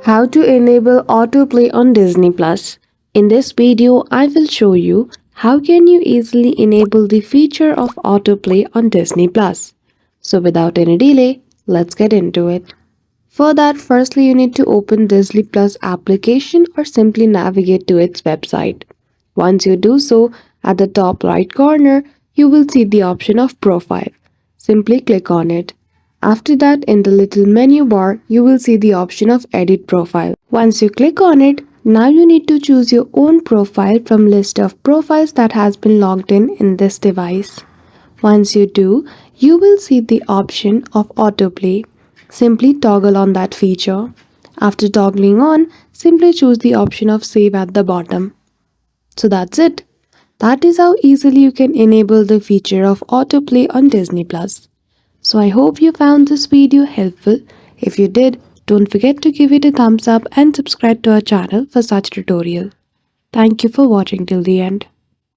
How to enable autoplay on Disney Plus. In this video, I will show you how can you easily enable the feature of autoplay on Disney Plus. So without any delay, let's get into it. For that, firstly you need to open Disney Plus application or simply navigate to its website. Once you do so, at the top right corner, you will see the option of profile. Simply click on it. After that, in the little menu bar, you will see the option of edit profile. Once you click on it, now you need to choose your own profile from list of profiles that has been logged in this device. Once you do, you will see the option of autoplay. Simply toggle on that feature. After toggling on, simply choose the option of save at the bottom. So that's it. That is how easily you can enable the feature of autoplay on Disney Plus. So I hope you found this video helpful. If you did, don't forget to give it a thumbs up and subscribe to our channel for such tutorial. Thank you for watching till the end.